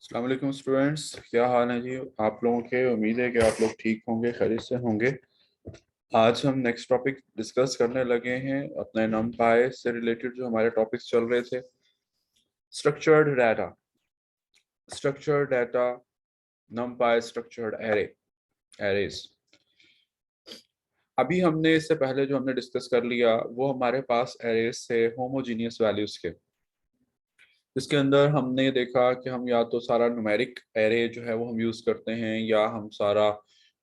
अस्सलाम वालेकुम स्टूडेंट्स, क्या हाल है जी आप लोगों के। उम्मीद है कि आप लोग ठीक होंगे, खैरियत से होंगे। आज हम नेक्स्ट टॉपिक डिस्कस करने लगे हैं अपने नमपाई से रिलेटेड जो हमारे टॉपिक्स चल रहे थे। Structured data, structured data, नमपाई structured arrays. अभी हमने इससे पहले जो हमने डिस्कस कर लिया वो हमारे पास एरेज से होमोजीनियस वैल्यूज के, इसके अंदर हमने देखा कि हम या तो सारा न्यूमेरिक एरे जो है वो हम यूज करते हैं, या हम सारा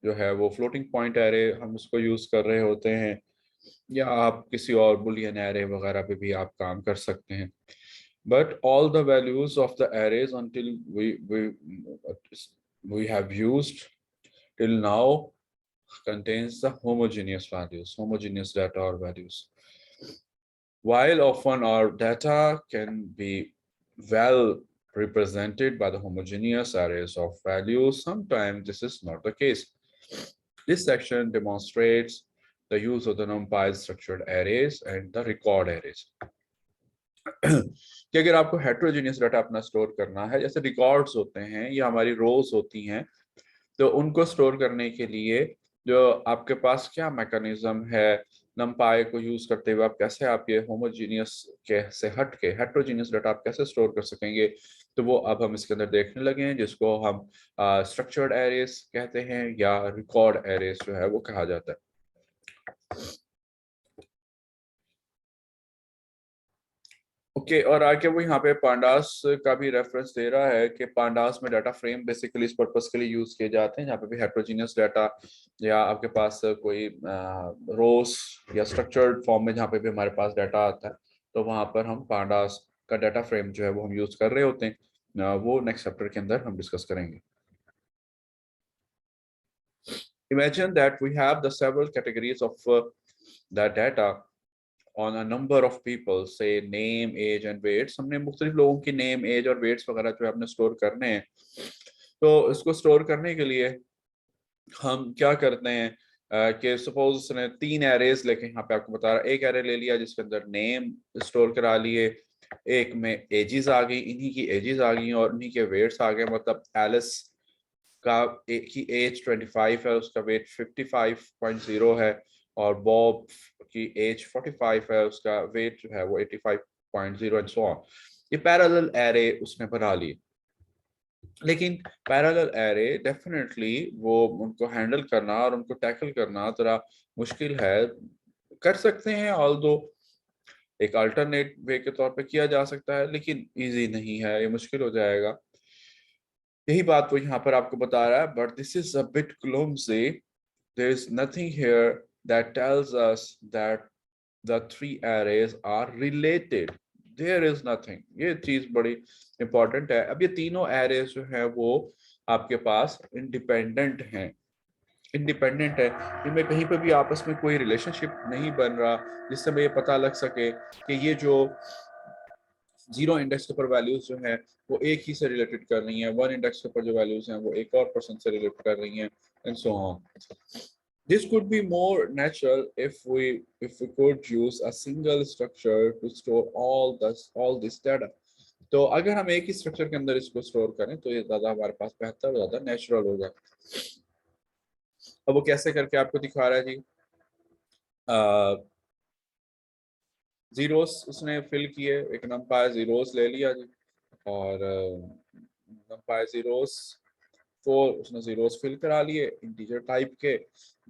जो है वो फ्लोटिंग पॉइंट एरे हम उसको यूज कर रहे होते हैं, या आप किसी और बुलियन एरे वगैरह पे भी आप काम कर सकते हैं। But all the values of the arrays until we have used till now contains the homogeneous data or values. While often our data can be well represented by the homogeneous arrays of values, sometimes this is not the case. This section demonstrates the use of the NumPy structured arrays and the record arrays. कि अगर आपको heterogeneous data अपना store करना है, जैसे records होते हैं या हमारी रोज होती हैं, तो उनको स्टोर करने के लिए जो आपके पास क्या मैकेनिज्म है, नमपाई को यूज करते हुए आप कैसे आप ये होमोजीनियस के से हट के हेट्रोजीनियस डाटा आप कैसे स्टोर कर सकेंगे, तो वो अब हम इसके अंदर देखने लगे हैं, जिसको हम स्ट्रक्चर्ड एरेज कहते हैं या रिकॉर्ड एरेज जो है वो कहा जाता है। ओके और आगे वो यहाँ पे पांडास का भी रेफरेंस दे रहा है कि पांडास में डाटा फ्रेम बेसिकली इस पर्पस के लिए यूज किए जाते हैं जहाँ पे भी हेट्रोजीनियस डाटा या आपके पास कोई रोस या स्ट्रक्चर्ड फॉर्म में जहाँ पे भी हमारे पास डाटा आता है, तो वहां पर हम पांडास का डाटा फ्रेम जो है वो हम यूज कर रहे होते हैं। वो नेक्स्ट चैप्टर के अंदर हम डिस्कस करेंगे। Imagine that we have the several categories of the data on a number of people, say name, age and weights। हमने मुख्तलिफ लोगों की नेम, एज और वेट्स वगैरह जो है हमने स्टोर करने हैं। तो इसको स्टोर करने के लिए हम क्या करते हैं कि सपोज उसने 3 एरेज लेके यहाँ पे आपको बता रहा है, एक एरे ले लिया जिसके अंदर नेम स्टोर करा लिए, एक में एजेस आ गई, इन्हीं की एजेस आ गई और इन्हीं के वेट्स आ गए। मतलब एलिस का एक की एज 25 है, उसका वेट 55.0 है, और बॉब की एज 45 है, उसका वेट जो है वो 85.0 एंड सो ऑन। ये पैरेलल एरे उसने बना लिए, लेकिन पैरेलल एरे डेफिनेटली वो उनको हैंडल करना और उनको टैकल करना जरा मुश्किल है। कर सकते हैं ऑल्दो एक अल्टरनेट वे के तौर पे किया जा सकता है, लेकिन इजी नहीं है, ये मुश्किल हो जाएगा। यही बात वो यहाँ पर आपको बता रहा है। But this is a bit clumsy, there is nothing here that tells us that the three arrays are related। there is nothing, ये चीज बड़ी इंपॉर्टेंट है। अब ये तीनों एरेज जो है वो आपके पास इंडिपेंडेंट हैं, इंडिपेंडेंट है, इनमें कहीं पर भी आपस में कोई रिलेशनशिप नहीं बन रहा जिससे हमें ये पता लग सके कि ये जो जीरो इंडेक्स के ऊपर वैल्यूज जो है वो एक ही से रिलेटेड कर रही हैं, वन इंडेक्स के ऊपर जो वैल्यूज हैं वो एक और पर्सन से रिलेट कर रही हैं, and so on. This could be more natural if we could use a single structure to store all this data। तो अगर हम एक ही स्ट्रक्चर के अंदर इसको स्टोर करें तो ये ज्यादा हमारे पास बेहतर, ज्यादा नेचुरल होगा। अब वो कैसे करके आपको दिखा रहा है जी। जीरोस उसने फिल किए, एक नंपायर जीरोस ले लिया जी, और नंपायर जीरोस 4 उसने जीरोस फिल करा लिए इंटीजर टाइप के।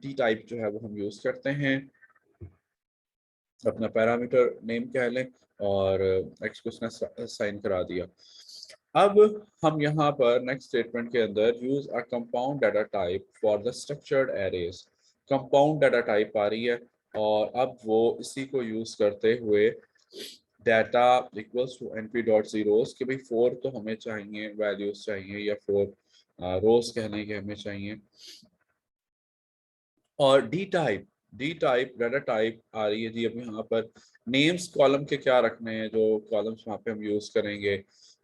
डी टाइप जो है वो हम यूज करते हैं, अपना पैरामीटर नेम कह लें, और एक्स को उसने साइन करा दिया। अब हम यहाँ पर नेक्स्ट स्टेटमेंट के अंदर use a compound data type for the structured arrays. Compound data type आ रही है, और अब वो इसी को यूज करते हुए data equals to np dot zeros कि भाई 4 तो हमें चाहिए, वैल्यूज चाहिए, या 4 रोज कहने के हमें चाहिए। और डी टाइप डाटा टाइप आ रही है जी। अब यहाँ पर नेम्स कॉलम के क्या रखने हैं, जो कॉलम्स वहाँ पे हम यूज करेंगे,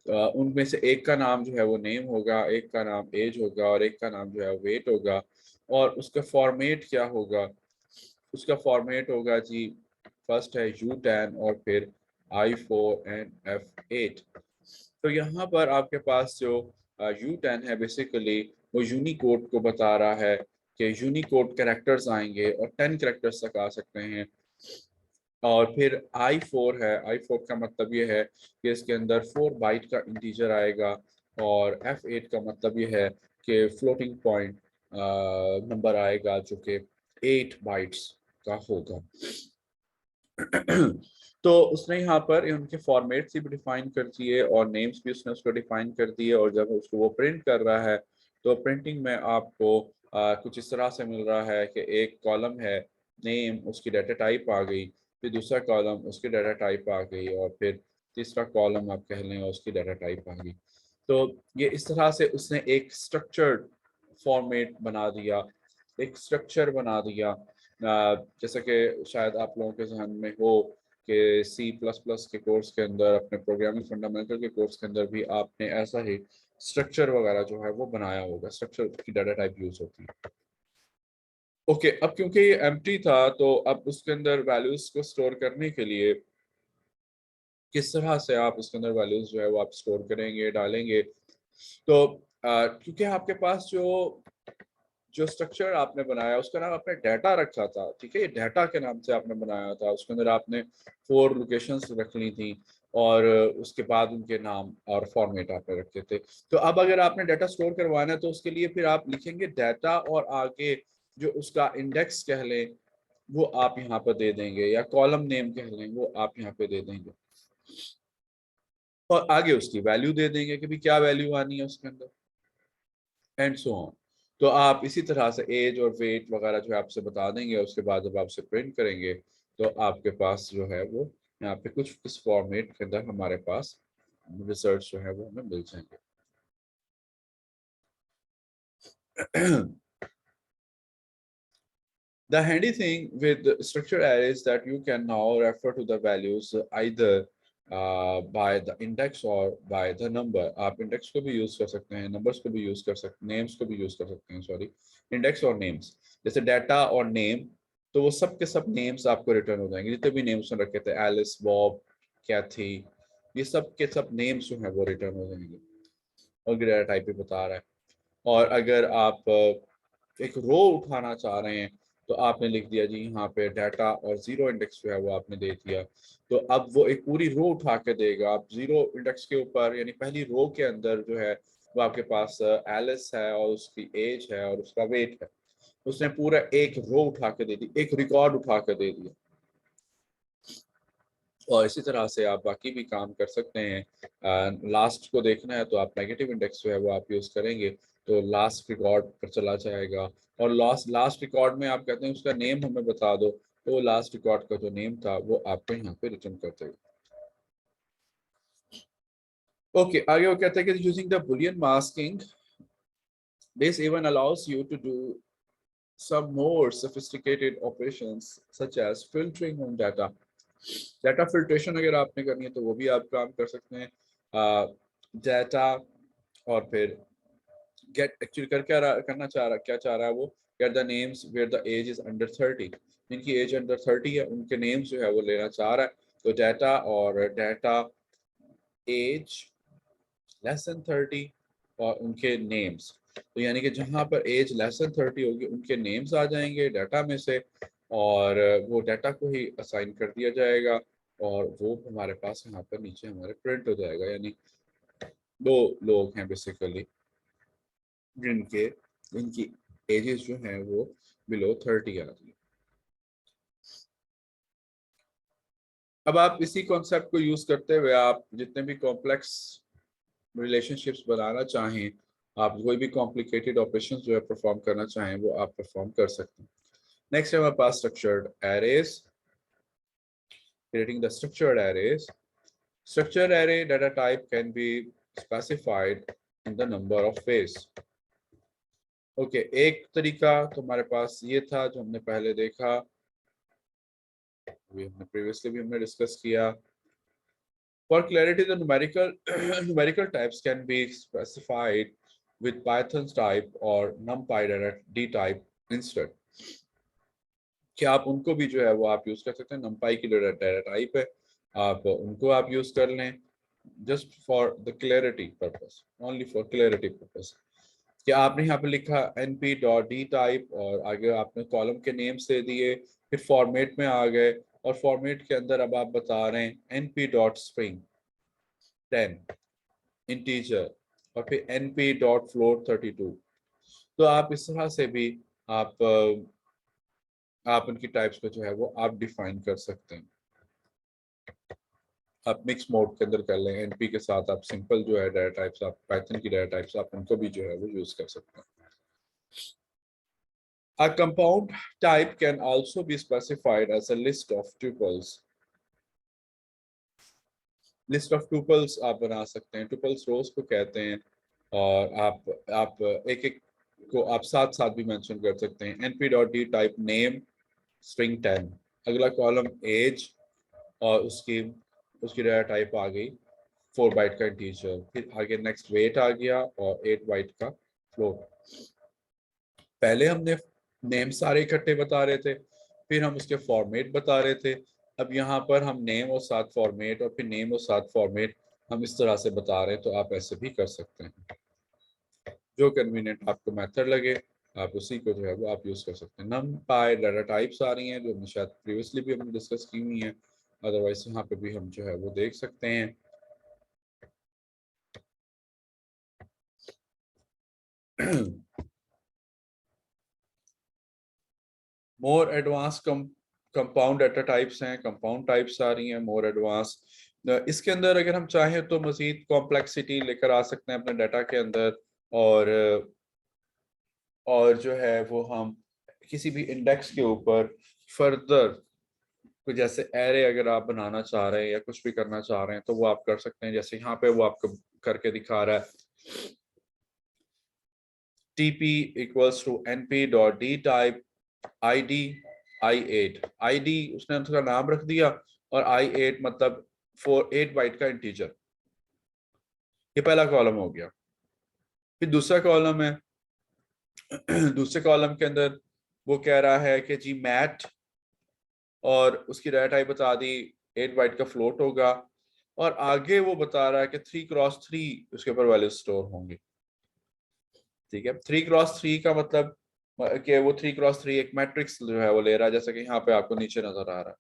उनमें से एक का नाम जो है वो नेम होगा, एक का नाम एज होगा, और एक का नाम जो है वेट होगा। और उसका फॉर्मेट क्या होगा, उसका फॉर्मेट होगा जी, फर्स्ट है U10 और फिर I4 and F8। तो यहाँ पर आपके पास जो U10 है बेसिकली वो यूनिकोड को बता रहा है कि यूनिकोड कैरेक्टर्स आएंगे और 10 कैरेक्टर्स तक आ सकते हैं। और फिर I4 है, I4 का मतलब ये है कि इसके अंदर 4 बाइट का इंटीजर आएगा। और F8 का मतलब ये है कि फ्लोटिंग पॉइंट नंबर आएगा जो कि 8 बाइट्स का होगा। तो उसने यहाँ पर उनके फॉर्मेट्स भी डिफाइन कर दिए और नेम्स भी उसने उसको डिफाइन कर दिए। और जब उसको वो प्रिंट कर रहा है तो प्रिंटिंग में आपको कुछ इस तरह से मिल रहा है कि एक कॉलम है नेम, उसकी डाटा टाइप आ गई, फिर दूसरा कॉलम उसकी डाटा टाइप आ गई, और फिर तीसरा कॉलम आप कह लें उसकी डाटा टाइप आ गई। तो ये इस तरह से उसने एक स्ट्रक्चर्ड फॉर्मेट बना दिया, एक स्ट्रक्चर बना दिया। जैसा कि शायद आप लोगों के जहन में हो कि C++ के कोर्स के अंदर, अपने प्रोग्रामिंग फंडामेंटल के कोर्स के अंदर भी आपने ऐसा ही स्ट्रक्चर वगैरह जो है वो बनाया होगा, स्ट्रक्चर की डाटा टाइप यूज होती है। ओके, अब क्योंकि ये एम्प्टी था तो अब उसके अंदर वैल्यूज को स्टोर करने के लिए किस तरह से आप उसके अंदर वैल्यूज जो है वो आप स्टोर करेंगे, डालेंगे। तो क्योंकि आपके पास जो जो स्ट्रक्चर आपने बनाया उसका नाम आपने डाटा रखा था, ठीक है, ये डाटा के नाम से आपने बनाया था। उसके अंदर आपने 4 लोकेशंस रख ली थी और उसके बाद उनके नाम और फॉर्मेट आपने रखे थे। तो अब अगर आपने डाटा स्टोर करवाना है तो उसके लिए फिर आप लिखेंगे डाटा और आगे जो उसका इंडेक्स कह लें वो आप यहाँ पर दे देंगे, या कॉलम नेम कह लें वो आप यहाँ पे दे देंगे, और आगे उसकी वैल्यू दे देंगे कि भी क्या वैल्यू आनी है उसके अंदर, एंड सो ऑन। तो आप इसी तरह से एज और वेट वगैरह जो है आपसे बता देंगे। उसके बाद जब आप उसे प्रिंट करेंगे तो आपके पास जो है वो यहाँ पे कुछ इस फॉर्मेट के अंदर हमारे पास रिजल्ट जो है वो हमें मिल जाएंगे। The handy thing with structured arrays that you can now refer to the values either by the index or by the number. आप index को भी use कर सकते हैं, numbers को भी use कर सकते हैं, names को भी use कर सकते हैं, sorry, index और names। जैसे data और name, तो वो सब के सब names आपको return हो जाएंगे, जितने भी names में रखे थे एलिस, बॉब, कैथी, ये सब के सब names जो है वो return हो जाएंगे। और डेटा टाइप भी बता रहा है। और अगर आप एक रो उठाना चाह रहे हैं तो आपने लिख दिया जी यहाँ पे डाटा और जीरो इंडेक्स जो है वो आपने दे दिया, तो अब वो एक पूरी रो उठा के देगा। आप जीरो इंडेक्स के ऊपर यानी पहली रो के अंदर जो है वो आपके पास एलिस है और उसकी एज है और उसका वेट है, उसने पूरा एक रो उठा के दे दी, एक रिकॉर्ड उठा के दे दिया। और इसी तरह से आप बाकी भी काम कर सकते हैं। लास्ट को देखना है तो आप नेगेटिव इंडेक्स जो है वो आप यूज करेंगे तो लास्ट रिकॉर्ड पर चला जाएगा। और लास्ट लास्ट रिकॉर्ड में आप कहते हैं उसका नेम हमें बता दो, तो लास्ट रिकॉर्ड का जो नेम था वो आपको यहाँ पे रिटर्न कर देगा। ओके, आगे वो कहते हैं कि using the boolean masking this even allows you to do some more sophisticated operations such as filtering on data। Data filtration अगर आपने करनी है तो वो भी आप काम कर सकते हैं। डाटा और फिर गेट एक्चुअली कर क्या करना चाह रहा, क्या चाह रहा है वो, get the names where the age is under 30, जिनकी एज अंडर 30 है उनके नेम्स जो है वो लेना चाह रहा है। तो डाटा और डाटा एज लेस देन 30 और उनके नेम्स, तो यानी कि जहां पर एज लेस देन 30 होगी उनके नेम्स आ जाएंगे डाटा में से, और वो डाटा को ही असाइन कर दिया जाएगा और वो हमारे पास यहाँ पर नीचे हमारे प्रिंट हो जाएगा। यानी दो लोग हैं बेसिकली जिनके जिनकी एजेस जो हैं वो बिलो 30 आ रही है। अब आप इसी कॉन्सेप्ट को यूज करते हुए आप जितने भी कॉम्प्लेक्स रिलेशनशिप्स बनाना चाहें, आप कोई भी कॉम्प्लिकेटेड ऑपरेशंस जो है परफॉर्म करना चाहें वो आप परफॉर्म कर सकते हैं। नेक्स्ट है हमारे पास structured arrays, creating the structured arrays। Structured array data type can be specified in the number of ways। Okay, एक तरीका तो हमारे पास ये था जो हमने पहले देखा, अभी हमने प्रीवियसली भी हमने डिस्कस किया। For clarity, the numerical types can be specified with Python's type or NumPy D type instead। क्या आप उनको भी जो है वो आप यूज कर सकते हैं, NumPy की जो डाटा टाइप है आप उनको आप यूज कर लें। Just for the clarity purpose, only for clarity purpose, कि आपने यहाँ पे लिखा np.d टाइप और आगे आपने कॉलम के नेम्स दे दिए, फिर फॉर्मेट में आ गए और फॉर्मेट के अंदर अब आप बता रहे हैं np.string 10 इंटीजर और फिर np.float 32। तो आप इस तरह से भी आप उनकी टाइप्स को जो है वो आप डिफाइन कर सकते हैं। आप मिक्स मोड के अंदर कर लें, एनपी के साथ आप सिंपल जो है डाटा टाइप्स, आप पाइथन की डाटा टाइप्स आप उनको भी जो है वो यूज कर सकते हैं। A compound type can also be specified as a list of tuples. List of tuples आप बना सकते हैं, टुपल्स रोज को कहते हैं, और आप एक एक को आप साथ साथ भी मेंशन कर सकते हैं। np.d टाइप नेम स्ट्रिंग 10, अगला कॉलम एज और उसकी उसकी डाटा टाइप आ गई 4 बाइट का इंटीजर, फिर आगे नेक्स्ट वेट आ गया और 8 बाइट का फ्लोट। पहले हमने नेम सारे इकट्ठे बता रहे थे, फिर हम उसके फॉर्मेट बता रहे थे। अब यहाँ पर हम नेम और साथ फॉर्मेट और फिर नेम और साथ फॉर्मेट हम इस तरह से बता रहे हैं, तो आप ऐसे भी कर सकते हैं। जो कन्वीनियंट आपको मेथड लगे आप उसी को जो है वो आप यूज कर सकते हैं। नम पाई डाटा टाइप्स आ रही हैं जो हमने शायद प्रीवियसली भी हमने डिस्कस की हुई हैं, अदरवाइज यहाँ पे भी हम जो है वो देख सकते हैं। More advance compound data types हैं, कंपाउंड टाइप्स आ रही हैं मोर एडवांस। इसके अंदर अगर हम चाहें तो मजीद कॉम्प्लेक्सिटी लेकर आ सकते हैं अपने डाटा के अंदर, और जो है वो हम किसी भी इंडेक्स के ऊपर फर्दर कोई जैसे एरे अगर आप बनाना चाह रहे हैं या कुछ भी करना चाह रहे हैं तो वो आप कर सकते हैं। जैसे यहाँ पे वो आपको करके दिखा रहा है tp equals to np.d type id i8, id उसने उसका नाम रख दिया और i8 मतलब 8 बाइट का इंटीजर। ये पहला कॉलम हो गया। फिर दूसरा कॉलम है, दूसरे कॉलम के अंदर वो कह रहा है कि जी मैट, और उसकी डाटा टाइप बता दी 8 बाइट का फ्लोट होगा, और आगे वो बता रहा है कि 3x3 उसके ऊपर वैल्यू स्टोर होंगी। ठीक है, 3x3 का मतलब कि वो 3x3 एक मैट्रिक्स जो है वो ले रहा है, जैसे कि यहाँ पे आपको नीचे नजर आ रहा है।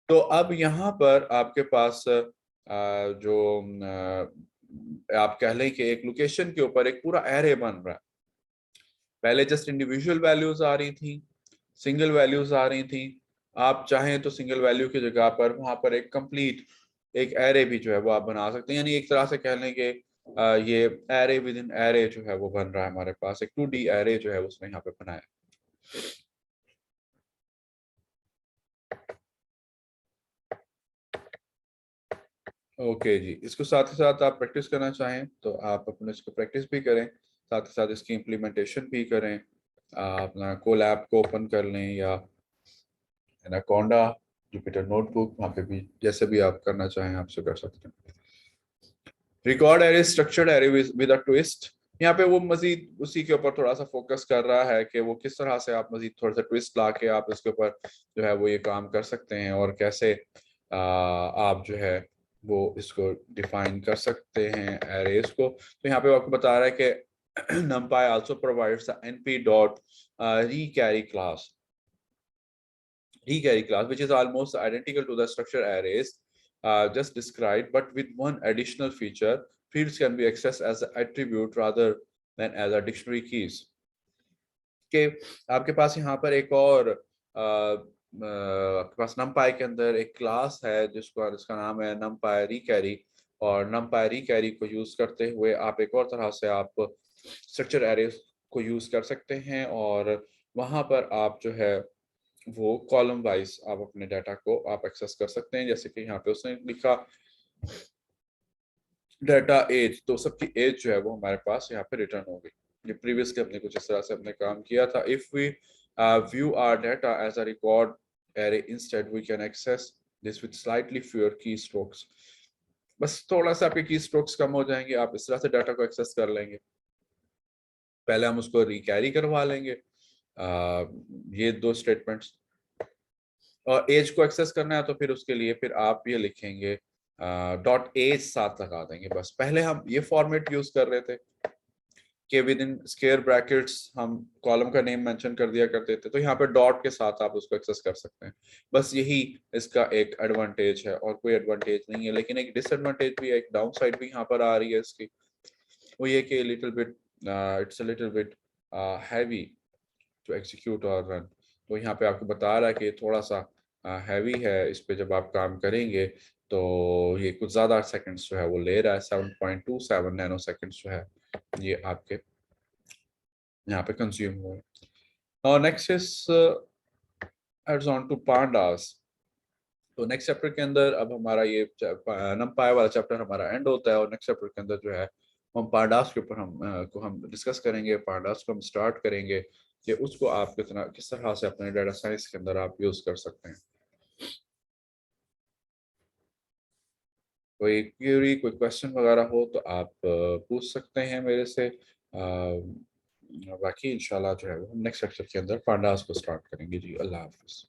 तो अब यहाँ पर आपके पास जो आप कह लें कि एक लोकेशन के ऊपर एक पूरा एरे बन रहा है। पहले जस्ट इंडिविजुअल वैल्यूज आ रही थी, सिंगल वैल्यूज आ रही थी, आप चाहें तो सिंगल वैल्यू की जगह पर वहां पर एक कंप्लीट एक एरे भी जो है वो आप बना सकते हैं। यानी एक तरह से कह लें कि ये एरे विद इन एरे जो है वो बन रहा है हमारे पास, एक 2D एरे जो है उसने यहाँ पे बनाया। ओके जी, इसको साथ ही साथ आप प्रैक्टिस करना चाहें तो आप अपने इसको प्रैक्टिस भी करें, साथ ही साथ इसकी इम्प्लीमेंटेशन भी करें। अपना कोलैब को ओपन कर लें या एनाकोंडा, जुपिटर नोटबुक, वहाँ पे भी जैसे भी आप करना चाहें आपसे कर सकते हैं। Record array structured array with a twist, यहाँ पे वो मजीद उसी के ऊपर थोड़ा सा फोकस कर रहा है कि वो किस तरह से आप मजीद थोड़ा सा ट्विस्ट ला के आप इसके ऊपर जो है वो ये काम कर सकते हैं, और कैसे आप जो है वो इसको डिफाइन कर सकते हैं एरेज को। तो यहाँ पे वो आपको बता रहा है कि numpy also provides the np dot recarry class, recarry class which is almost identical to the structure arrays just described, but with one additional feature: fields can be accessed as an attribute rather than as a dictionary keys। के आपके पास यहाँ पर एक और आपके पास numpy के अंदर एक क्लास है जिसका नाम है numpy recarry, और numpy recarry को यूज करते हुए आप एक और तरह से आप स्ट्रक्चर एरेज को यूज कर सकते हैं, और वहां पर आप जो है वो कॉलम वाइज आप अपने डाटा को आप एक्सेस कर सकते हैं। जैसे कि यहाँ पे उसने लिखा डाटा एज, तो सबकी एज जो है वो हमारे पास यहाँ पे रिटर्न हो गई। ये प्रीवियसली हमने कुछ इस तरह से अपने काम किया था। If we view our data as a record array instead we can access this with slightly fewer key strokes. बस थोड़ा सा आपके की स्ट्रोक्स कम हो जाएंगे, आप इस तरह से डाटा को एक्सेस कर लेंगे। पहले हम उसको रिकैरी करवा लेंगे, ये दो स्टेटमेंट्स, और एज को एक्सेस करना है तो फिर उसके लिए फिर आप ये लिखेंगे डॉट एज साथ लगा देंगे बस। पहले हम ये फॉर्मेट यूज कर रहे थे कि विद इन स्क्वायर ब्रैकेट्स हम कॉलम का नेम मेंशन कर दिया करते थे, तो यहाँ पे डॉट के साथ आप उसको एक्सेस कर सकते हैं। बस यही इसका एक एडवांटेज है, और कोई एडवांटेज नहीं है। लेकिन एक डिसएडवांटेज भी है, एक डाउन साइड भी यहाँ पर आ रही है इसकी, वो ये कि little bit it's a little bit heavy to execute और रन। तो यहाँ पे आपको बता रहा है कि थोड़ा सा हैवी है, इस पे जब आप काम करेंगे तो ये कुछ ज़्यादा सेकंड्स जो है वो ले रहा है। 7.27 नैनो सेकंड्स जो है ये आपके यहाँ पे कंज्यूम हुए। और next is adds on to pandas. तो नेक्स्ट चैप्टर के अंदर अब हमारा ये नमपाई वाला चैप्टर हमारा एंड होता है, और नेक्स्ट चैप्टर के अंदर जो है हम पांडास के ऊपर हम डिस्कस करेंगे। पांडास को हम स्टार्ट करेंगे कि उसको आप किस तरह से अपने डाटा साइंस के अंदर आप यूज कर सकते हैं। कोई क्वेरी, कोई क्वेश्चन वगैरह हो तो आप पूछ सकते हैं मेरे से। बाकी इंशाल्लाह जो है हम नेक्स्ट लेक्चर के अंदर पांडास को स्टार्ट करेंगे जी। अल्लाह हाफिज़।